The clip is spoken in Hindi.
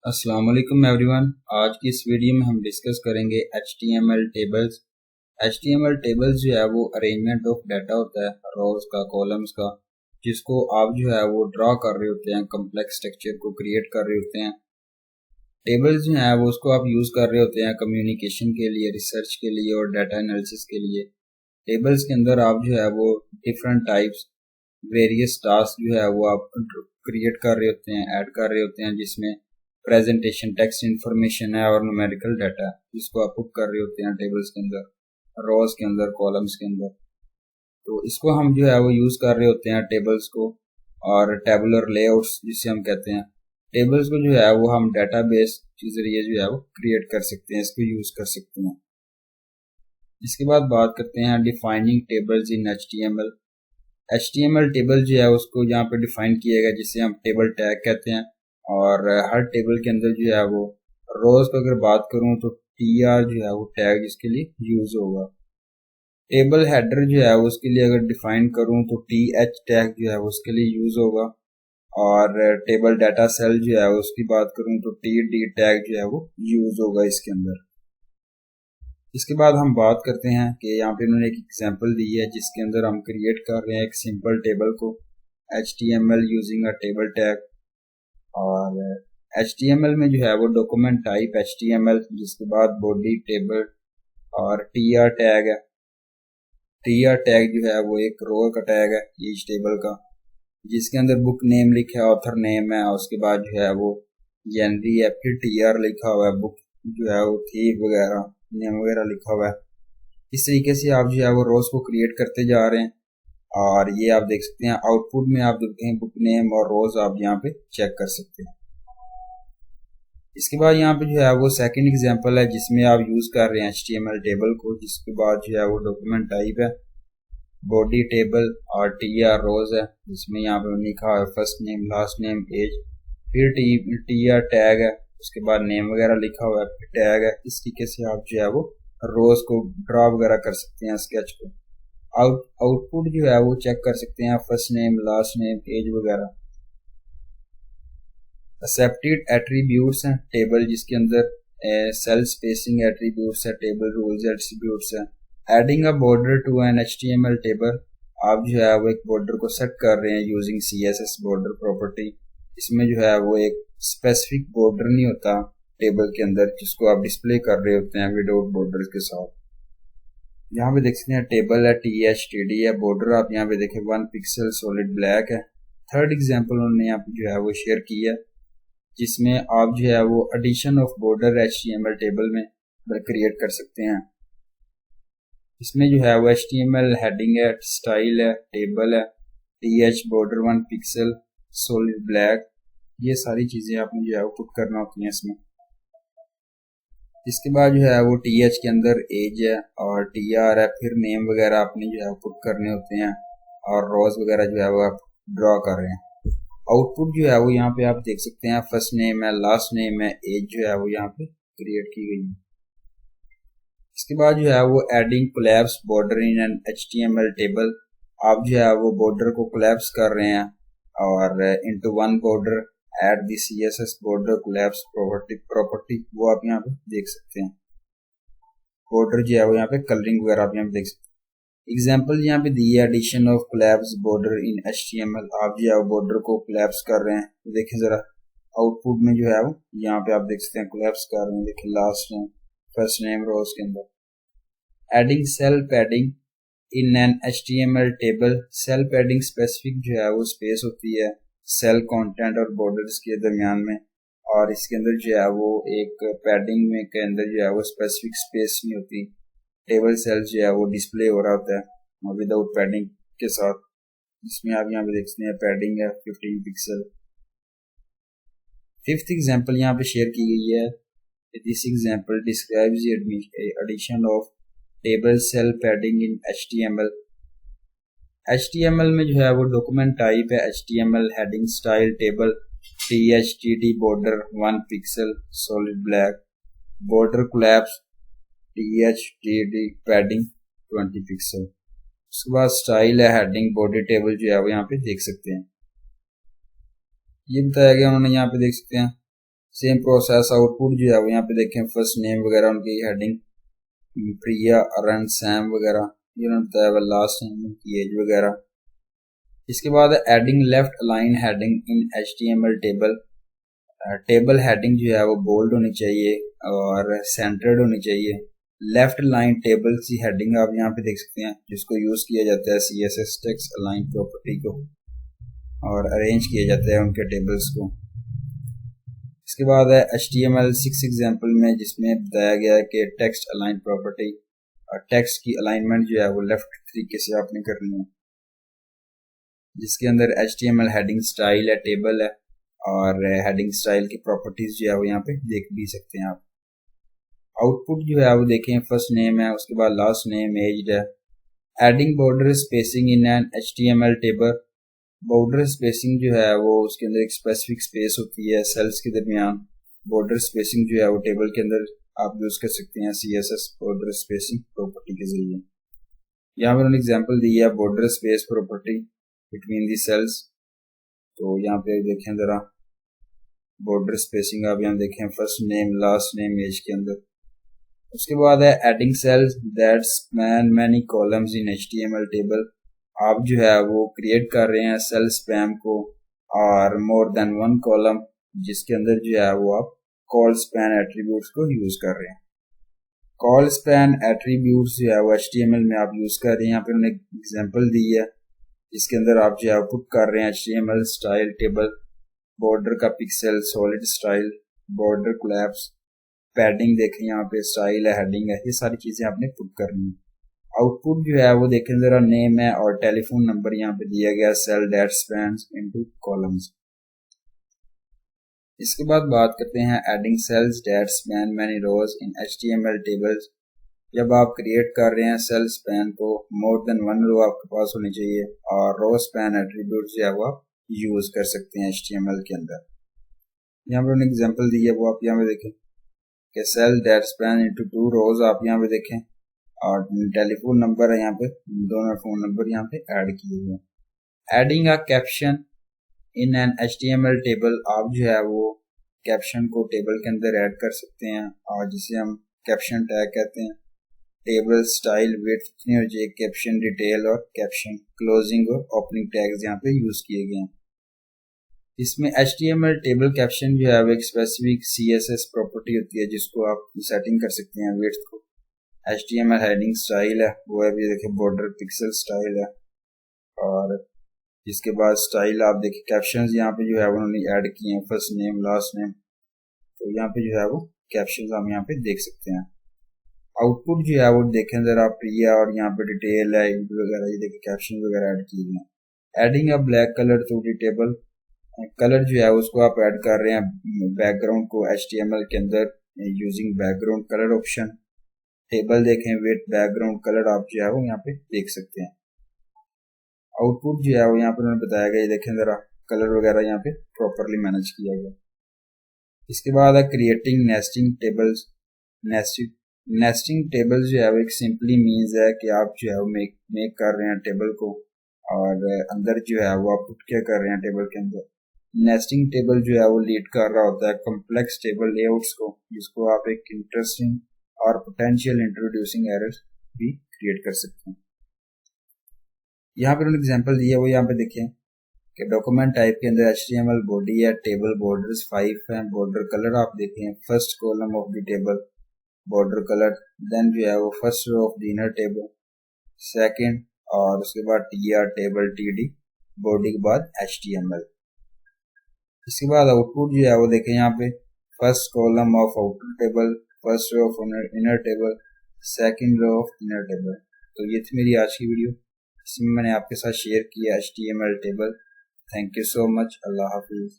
अस्सलाम वालेकुम एवरीवन। आज की इस वीडियो में हम डिस्कस करेंगे HTML टेबल्स। HTML टेबल्स जो है वो अरेंजमेंट ऑफ डाटा होता है, रोज का, कॉलम्स का, जिसको आप जो है वो ड्रा कर रहे होते हैं, कम्प्लेक्स स्ट्रक्चर को क्रिएट कर रहे होते हैं। टेबल्स जो है वो उसको आप यूज़ कर रहे होते हैं कम्युनिकेशन के लिए, रिसर्च के लिए और डाटा एनालिसिस के लिए। टेबल्स के अंदर आप जो है वो डिफरेंट टाइप्स, वेरियस टास्क जो है वो आप क्रिएट कर रहे होते हैं, ऐड कर रहे होते हैं, जिसमें प्रेजेंटेशन, टेक्स्ट इन्फॉर्मेशन है और न्यूमेरिकल डाटा है, जिसको आप पुट कर रहे होते हैं टेबल्स के अंदर, रोज के अंदर, कॉलम्स के अंदर। तो इसको हम जो है वो यूज़ कर रहे होते हैं टेबल्स को, और टेबुलर लेआउट्स जिसे हम कहते हैं। टेबल्स को जो है वो हम डेटाबेस के जरिए जो है वो क्रिएट कर सकते हैं, इसको यूज़ कर सकते हैं। इसके बाद बात करते हैं डिफाइनिंग टेबल्स इन HTML। HTML टेबल जो है उसको यहाँ पे डिफाइन किया गया, जिसे हम टेबल टैग कहते हैं। और हर टेबल के अंदर जो है वो रोज को अगर बात करूं तो TR जो है वो टैग इसके लिए यूज होगा। टेबल हेडर जो है उसके लिए अगर डिफाइन करूं तो TH टैग जो है उसके लिए यूज होगा। और टेबल डाटा सेल जो है उसकी बात करूं तो TD टैग जो है वो यूज होगा इसके अंदर। इसके बाद हम बात करते हैं कि यहाँ पे इन्होंने एक एग्जांपल दी है जिसके अंदर हम क्रिएट कर रहे हैं एक सिंपल टेबल को HTML using a table tag. और HTML में जो है वो डॉक्यूमेंट टाइप HTML, जिसके बाद बॉडी टेबल और TR टैग है। TR टैग जो है वो एक रो का टैग है ईच टेबल का, जिसके अंदर बुक नेम लिखा है, ऑथर नेम है, उसके बाद जो है वो जनरी है, फिर TR लिखा हुआ है, बुक जो है वो थी वगैरह, नेम वगैरह लिखा हुआ है। इस तरीके से आप जो है वो रोज को क्रिएट करते जा रहे हैं। और ये आप देख सकते हैं आउटपुट में, आप देखते हैं बुक नेम और रोज आप यहाँ पे चेक कर सकते हैं। इसके बाद यहाँ पे जो है वो सेकंड एग्जांपल है जिसमें आप यूज कर रहे हैं HTML टेबल को, जिसके बाद जो है वो डॉक्यूमेंट टाइप है बॉडी टेबल और TR रोज है, जिसमें यहाँ पे लिखा है first name, last name, age, फिर TR टैग है, उसके बाद नेम वगैरह लिखा हुआ है, फिर टैग है। इस तरीके से आप जो है वो रोज को ड्रा वगैरह कर सकते हैं स्केच को। आउटपुट जो है वो चेक कर सकते हैं first name, last name, age वगैरह। एक्सेप्टेड एट्रीब्यूट्स हैं टेबल, जिसके अंदर सेल स्पेसिंग एट्रीब्यूट्स है, टेबल रूल्स एट्रीब्यूट्स है। Adding a border to an HTML table, आप जो है वो एक बॉर्डर को सेट कर रहे हैं यूजिंग CSS बॉर्डर प्रॉपर्टी। इसमें जो है वो एक स्पेसिफिक बॉर्डर नहीं होता टेबल के अंदर, जिसको आप डिस्प्ले कर रहे होते हैं विदाउट बॉर्डर के साथ। यहाँ पे देख सकते हैं टेबल है THTD है, बॉर्डर आप यहाँ पे देखें 1 पिक्सल सॉलिड ब्लैक है। थर्ड एग्जांपल उन्होंने यहाँ पे जो है वो शेयर किया है, जिसमें आप जो है वो addition of border HTML table में क्रिएट कर सकते हैं। इसमें जो है वो HTML हेडिंग है, स्टाइल है, टेबल है, TH border 1 pixel solid black, ये सारी चीजें आपने जो है वो पुट करना होती हैं इसमें। इसके बाद जो है वो TH के अंदर एज है और TR है, फिर नेम वगैरह आपने जो है पुट करने होते हैं, और रोज वगैरह जो है वो आप ड्रॉ कर रहे हैं। आउटपुट जो है वो यहाँ पे आप देख सकते हैं फर्स्ट नेम है, लास्ट नेम है, एज जो है वो यहाँ पे क्रिएट की गई है। इसके बाद जो है वो adding collapse border in an HTML table, आप जो है वो बॉर्डर को कोलैप्स कर रहे हैं और इनटू वन बॉर्डर एड दी CSS बॉर्डर कोलैप्स प्रॉपर्टी वो आप यहाँ पे देख सकते हैं। बॉर्डर जो है वो यहाँ पे कलरिंग वगैरह आप यहाँ पे देख सकते हैं। एग्जाम्पल यहाँ पे दी है addition of collapse border in HTML, आप जो है बॉर्डर को कोलैप्स कर रहे हैं, तो देखिए जरा आउटपुट में जो है वो यहाँ पे आप देख सकते हैं कोलैप्स कर रहे हैं, देखिए last name, first name rows के अंदर। Adding cell padding in an HTML table, cell padding specific जो है वो स्पेस होती है सेल कंटेंट और बॉर्डर्स के दरमियान में, और इसके अंदर जो है वो एक पैडिंग में के अंदर जो है वो स्पेसिफिक स्पेस नहीं होती। टेबल सेल जो है वो डिस्प्ले हो रहा होता है विदाउट पैडिंग के साथ, जिसमें आप यहाँ पे देख सकते हैं पैडिंग है 15 पिक्सल। फिफ्थ एग्जांपल यहाँ पे शेयर की गई है, this example describes the addition of table cell padding in HTML। HTML में जो है वो डॉक्यूमेंट टाइप है HTML heading style table THTD border 1 pixel solid black, border collapse THTD padding 20 pixel. उसके बाद स्टाइल है हेडिंग बॉडी टेबल जो है वो यहाँ पे देख सकते हैं, ये बताया गया उन्होंने यहाँ पे देख सकते हैं। सेम प्रोसेस आउटपुट जो है वो यहाँ पे देखें फर्स्ट नेम वगैरह उनकी हेडिंग प्रिया अरन सैम वगैरह ये उन्होंने बताया हुआ, लास्ट नेम उनकी एज वगैरह। इसके बाद एडिंग लेफ्ट अलाइन हेडिंग इन HTML टेबल। टेबल हेडिंग जो है वो बोल्ड होनी चाहिए और सेंटर्ड होनी चाहिए। लेफ्ट लाइन टेबल की हेडिंग आप यहाँ पे देख सकते हैं जिसको यूज किया जाता है CSS टेक्स्ट अलाइन प्रॉपर्टी को और अरेंज किया जाता है उनके टेबल्स को। इसके बाद है HTML6 एग्जाम्पल में जिसमें बताया गया है कि टेक्स्ट अलाइन प्रॉपर्टी और टेक्स्ट की अलाइनमेंट जो है वो लेफ्ट तरीके से आपने करनी है, जिसके अंदर HTML हेडिंग स्टाइल है, टेबल है और हेडिंग स्टाइल की प्रॉपर्टीज जो है वो यहाँ पे देख भी सकते हैं आप। आउटपुट जो है वो देखें फर्स्ट नेम है, उसके बाद लास्ट नेम एज है। Adding border spacing in an HTML table. Border spacing जो है वो उसके अंदर एक स्पेसिफिक स्पेस होती है सेल्स के दरमियान। बॉर्डर स्पेसिंग जो है वो टेबल के अंदर आप यूज कर सकते हैं CSS बॉर्डर स्पेसिंग प्रॉपर्टी के जरिए। यहाँ पर उन्होंने एग्जाम्पल दी है border space property between the cells. तो यहाँ पे देखें जरा बॉर्डर स्पेसिंग आप यहाँ देखें first name last name age के अंदर। उसके बाद है adding cells that span many columns in HTML table. आप जो है वो क्रिएट कर रहे हैं सेल स्पैम को और मोर देन वन कॉलम जिसके अंदर जो है वो आप कॉल स्पैन एट्रीब्यूट्स को यूज कर रहे हैं। कॉल स्पैन एट्रीब्यूट्स जो है वो HTML में आप यूज कर रहे हैं। यहाँ पे उन्होंने एग्जांपल दी है इसके अंदर आप जो है पुट कर रहे हैं HTML स्टाइल टेबल, बॉर्डर का pixel, solid style, border collapse, padding देखें यहाँ पे स्टाइल है, हेडिंग है, ये सारी चीजें आपने पुट करनी है। आउटपुट जो है वो देखें जरा नेम है और टेलीफोन नंबर यहाँ पे दिया गया cell that spans into columns. इसके बाद बात करते हैं adding cells that span many rows in HTML tables. जब आप क्रिएट कर रहे हैं सेल स्पैन को मोर देन वन रो आपके पास होनी चाहिए और रो स्पैन एट्रीब्यूट जो है वो आप यूज कर सकते हैं HTML के अंदर। यहाँ पर उन्होंने एग्जांपल दी है वो आप यहाँ पे देखें कि cell that span into two rows आप यहाँ पे देखें और टेलीफोन नंबर है यहाँ पे, दोनों फोन नंबर यहाँ पे ऐड किए हुए हैं। Adding a caption in an HTML table. आप जो है वो कैप्शन को टेबल के अंदर ऐड कर सकते हैं और जिसे हम कैप्शन टैग कहते हैं। टेबल स्टाइल विड्थ कितनी हो जाए, कैप्शन डिटेल और कैप्शन क्लोजिंग और ओपनिंग टैग्स यहाँ पे यूज किए गए हैं। इसमें HTML टेबल कैप्शन जो है वो एक स्पेसिफिक CSS प्रॉपर्टी होती है जिसको आप सेटिंग कर सकते हैं विड्थ को। HTML हेडिंग स्टाइल है वो है भी देखिए बॉर्डर पिक्सल स्टाइल है और इसके बाद स्टाइल आप देखिए कैप्शंस यहाँ पे जो है उन्होंने ऐड किए हैं फर्स्ट नेम लास्ट नेम। तो यहाँ पे जो है वो कैप्शंस हम यहाँ पे देख सकते हैं। आउटपुट जो है वो देखें जरा प्रिया और यहाँ पे डिटेल है वगैरह, ये देखिए कैप्शन वगैरह ऐड किए हैं। Adding a black colour to the table. Colour जो है उसको आप ऐड कर रहे हैं बैकग्राउंड को HTML के अंदर using background colour option. Table देखें विद बैकग्राउंड कलर आप जो है वो यहाँ पे देख सकते हैं। आउटपुट जो है वो यहाँ पे उन्होंने बताया गया, देखें जरा कलर वगैरह यहाँ पे प्रॉपरली मैनेज किया गया। इसके बाद है creating nesting tables. Nesting tables जो है वो एक सिंपली मीन्स है कि आप जो है वो मेक कर रहे हैं टेबल को और अंदर जो है वो आप पुट क्या कर रहे हैं टेबल के अंदर। नेस्टिंग टेबल जो है वो लीड कर रहा होता है कॉम्प्लेक्स टेबल लेआउट्स को, जिसको आप एक इंटरेस्टिंग और पोटेंशियल इंट्रोड्यूसिंग एरर्स भी क्रिएट कर सकते हैं। यहाँ पर उन्होंने एग्जांपल दिया वो यहाँ पे देखें कि डॉक्यूमेंट टाइप के अंदर HTML बॉडी है, टेबल बॉर्डर्स 5 हैं, बॉर्डर कलर आप देखें first column of the table border colour, then जो है वो first row of the inner table second और उसके बाद TR टेबल TD बॉडी के बाद HTML। इसके बाद आउटपुट जो है वो देखें यहाँ पे first column of outer table, first row of inner table, second row of inner table. तो ये थी मेरी आज की वीडियो, इसमें मैंने आपके साथ शेयर किया HTML table. Thank you so much. Allah Hafiz.